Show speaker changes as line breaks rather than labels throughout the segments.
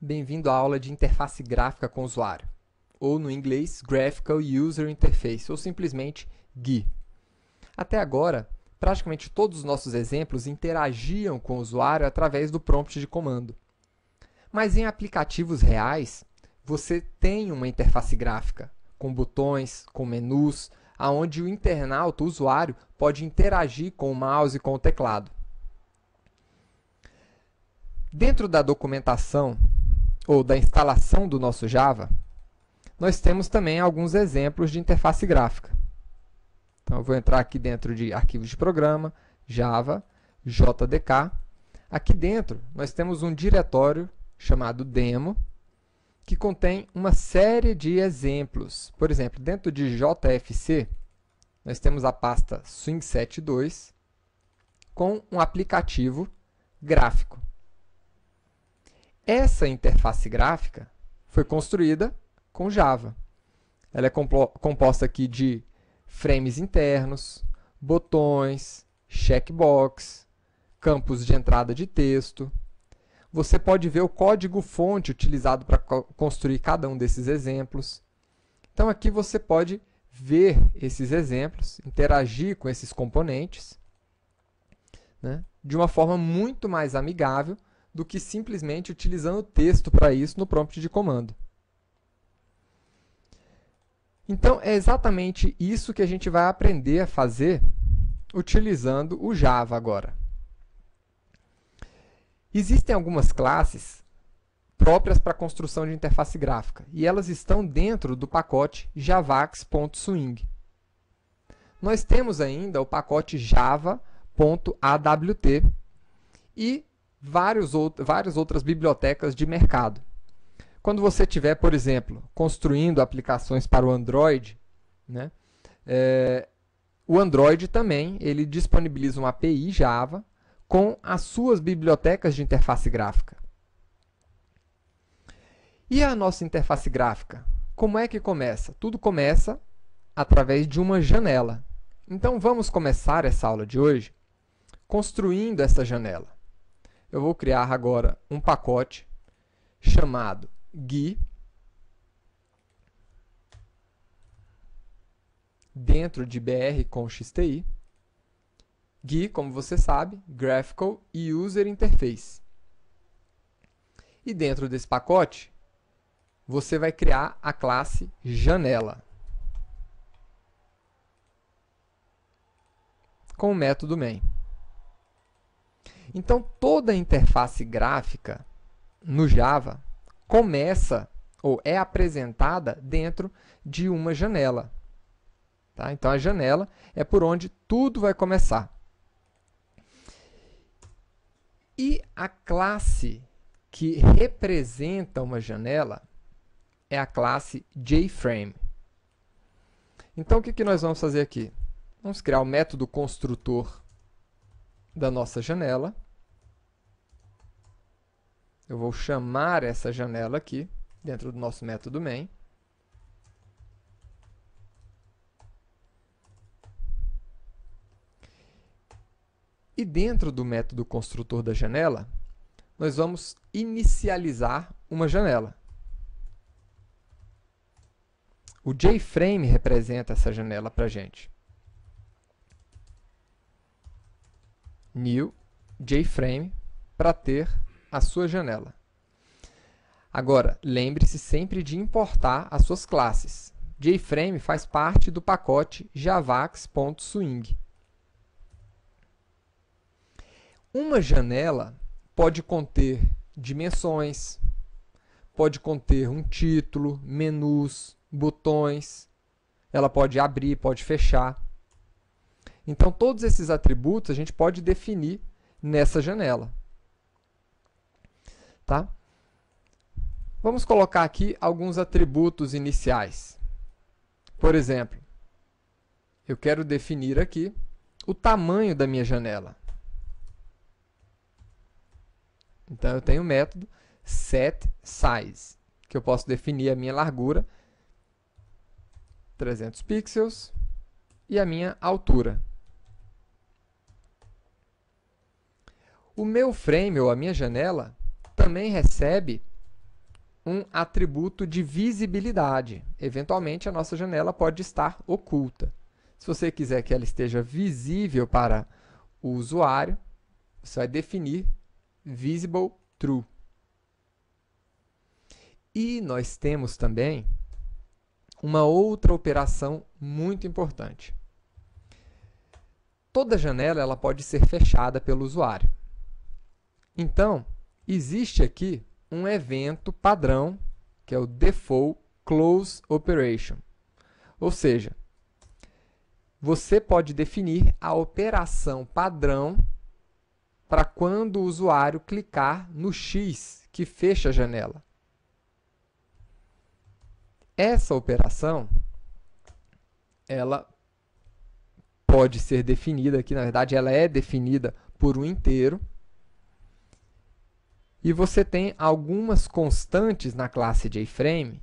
Bem-vindo à aula de interface gráfica com o usuário, ou no inglês Graphical User Interface, ou simplesmente GUI. Até agora, praticamente todos os nossos exemplos interagiam com o usuário através do prompt de comando. Mas em aplicativos reais, você tem uma interface gráfica, com botões, com menus, onde o internauta, o usuário, pode interagir com o mouse e com o teclado. Dentro da documentação ou da instalação do nosso Java, nós temos também alguns exemplos de interface gráfica. Então, eu vou entrar aqui dentro de arquivos de programa, Java, JDK. Aqui dentro, nós temos um diretório chamado demo, que contém uma série de exemplos. Por exemplo, dentro de JFC, nós temos a pasta Swing72 com um aplicativo gráfico. Essa interface gráfica foi construída com Java. Ela é composta aqui de frames internos, botões, checkbox, campos de entrada de texto. Você pode ver o código-fonte utilizado para construir cada um desses exemplos. Então, aqui você pode ver esses exemplos, interagir com esses componentes, né, de uma forma muito mais amigável do que simplesmente utilizando texto para isso no prompt de comando. Então, é exatamente isso que a gente vai aprender a fazer utilizando o Java agora. Existem algumas classes próprias para a construção de interface gráfica, e elas estão dentro do pacote javax.swing. Nós temos ainda o pacote java.awt e várias outras bibliotecas de mercado. Quando você estiver, por exemplo, construindo aplicações para o Android, né, o Android também ele disponibiliza uma API Java com as suas bibliotecas de interface gráfica. E a nossa interface gráfica? Como é que começa? Tudo começa através de uma janela. Então, vamos começar essa aula de hoje construindo essa janela. Eu vou criar agora um pacote chamado GUI dentro de BR com XTI. GUI, como você sabe, Graphical User Interface. E dentro desse pacote, você vai criar a classe janela com o método main. Então, toda a interface gráfica no Java começa ou é apresentada dentro de uma janela. Tá? Então, a janela é por onde tudo vai começar. E a classe que representa uma janela é a classe JFrame. Então, o que nós vamos fazer aqui? Vamos criar o método construtor da nossa janela. Eu vou chamar essa janela aqui, dentro do nosso método main. E dentro do método construtor da janela, nós vamos inicializar uma janela. O JFrame representa essa janela para a gente. New JFrame para ter a sua janela. Agora, lembre-se sempre de importar as suas classes. JFrame faz parte do pacote javax.swing. Uma janela pode conter dimensões, pode conter um título, menus, botões. Ela pode abrir, pode fechar. Então, todos esses atributos a gente pode definir nessa janela. Tá? Vamos colocar aqui alguns atributos iniciais. Por exemplo, eu quero definir aqui o tamanho da minha janela. Então, eu tenho o método setSize, que eu posso definir a minha largura, 300 pixels, e a minha altura. O meu frame, ou a minha janela, também recebe um atributo de visibilidade. Eventualmente, a nossa janela pode estar oculta. Se você quiser que ela esteja visível para o usuário, você vai definir visible true. E nós temos também uma outra operação muito importante. Toda janela ela pode ser fechada pelo usuário. Então, existe aqui um evento padrão, que é o Default Close Operation. Ou seja, você pode definir a operação padrão para quando o usuário clicar no X que fecha a janela. Essa operação, ela pode ser definida aqui, na verdade, ela é definida por um inteiro. E você tem algumas constantes na classe JFrame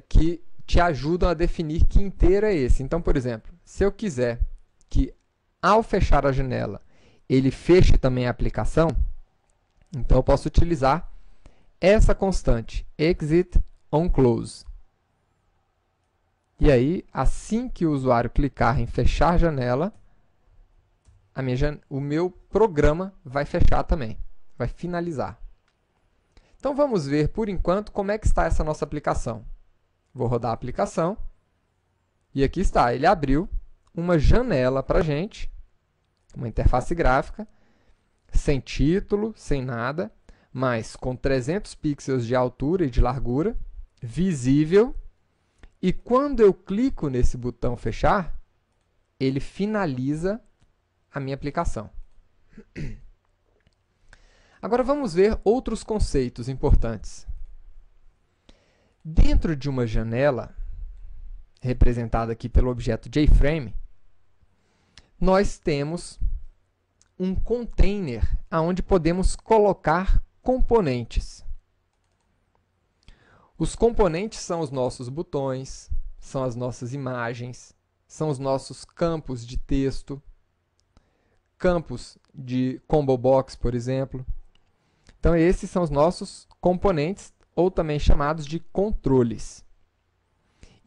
que te ajudam a definir que inteiro é esse. Então, por exemplo, se eu quiser que, ao fechar a janela, ele feche também a aplicação, então eu posso utilizar essa constante, exit on close. E aí, assim que o usuário clicar em fechar a janela, o meu programa vai fechar também, vai finalizar. Então, vamos ver, por enquanto, como é que está essa nossa aplicação. Vou rodar a aplicação, e aqui está, ele abriu uma janela para a gente, uma interface gráfica, sem título, sem nada, mas com 300 pixels de altura e de largura, visível, e quando eu clico nesse botão fechar, ele finaliza a minha aplicação. Agora vamos ver outros conceitos importantes. Dentro de uma janela, representada aqui pelo objeto JFrame, nós temos um container onde podemos colocar componentes. Os componentes são os nossos botões, são as nossas imagens, são os nossos campos de texto, campos de combo box, por exemplo. Então, esses são os nossos componentes, ou também chamados de controles.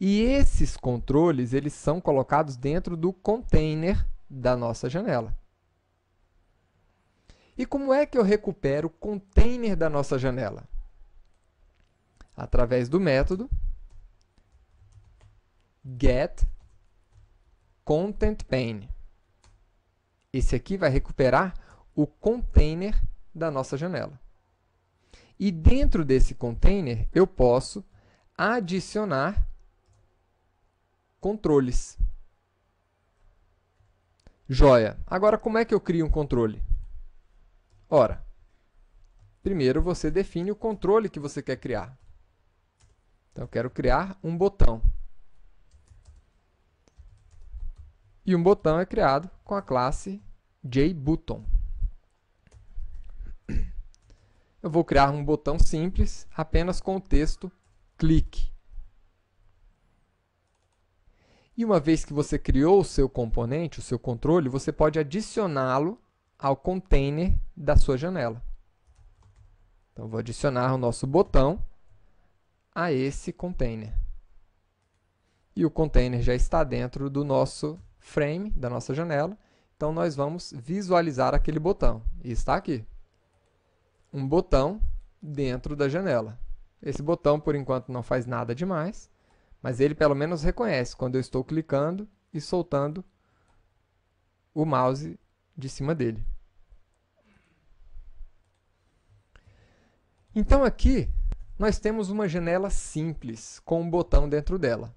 E esses controles, eles são colocados dentro do container da nossa janela. E como é que eu recupero o container da nossa janela? Através do método getContentPane. Esse aqui vai recuperar o container da nossa janela. E dentro desse container, eu posso adicionar controles. Joia! Agora, como é que eu crio um controle? Ora, primeiro você define o controle que você quer criar. Então, eu quero criar um botão. E um botão é criado com a classe JButton. Eu vou criar um botão simples, apenas com o texto clique. E uma vez que você criou o seu componente, o seu controle, você pode adicioná-lo ao container da sua janela. Então, vou adicionar o nosso botão a esse container. E o container já está dentro do nosso frame, da nossa janela. Então, nós vamos visualizar aquele botão. E está aqui. Um botão dentro da janela. Esse botão, por enquanto, não faz nada demais, mas ele pelo menos reconhece quando eu estou clicando e soltando o mouse de cima dele. Então, aqui, nós temos uma janela simples, com um botão dentro dela.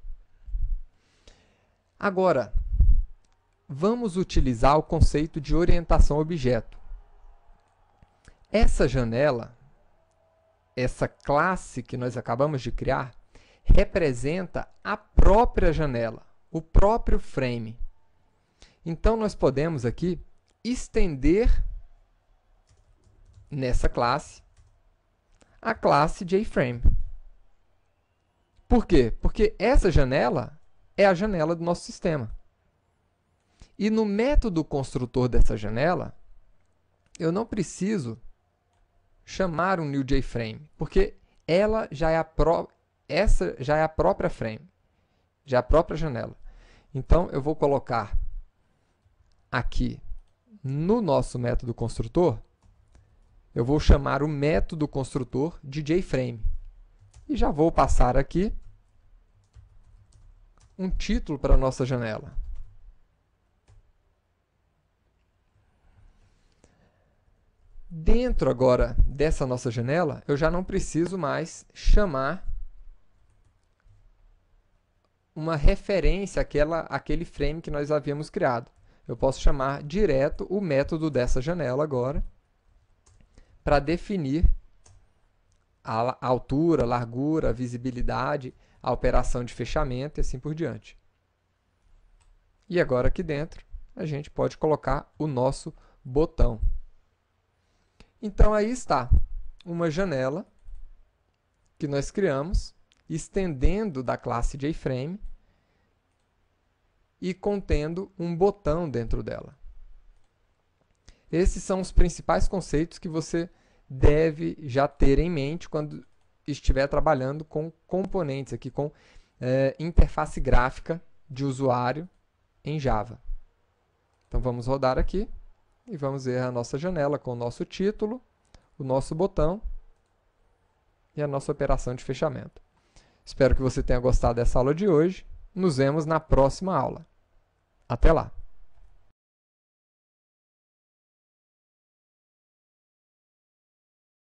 Agora, vamos utilizar o conceito de orientação a objeto. Essa janela, essa classe que nós acabamos de criar, representa a própria janela, o próprio frame. Então, nós podemos aqui estender nessa classe a classe JFrame. Por quê? Porque essa janela é a janela do nosso sistema. E no método construtor dessa janela, eu não preciso chamar um new JFrame, porque ela já é essa já é a própria frame, já é a própria janela. Então, eu vou colocar aqui no nosso método construtor, eu vou chamar o método construtor de JFrame. E já vou passar aqui um título para a nossa janela. Dentro agora dessa nossa janela, eu já não preciso mais chamar uma referência àquele frame que nós havíamos criado. Eu posso chamar direto o método dessa janela agora para definir a altura, a largura, a visibilidade, a operação de fechamento e assim por diante. E agora aqui dentro a gente pode colocar o nosso botão. Então aí está uma janela que nós criamos, estendendo da classe JFrame e contendo um botão dentro dela. Esses são os principais conceitos que você deve já ter em mente quando estiver trabalhando com componentes, aqui com interface gráfica de usuário em Java. Então vamos rodar aqui e vamos ver a nossa janela com o nosso título, o nosso botão e a nossa operação de fechamento. Espero que você tenha gostado dessa aula de hoje. Nos vemos na próxima aula. Até lá!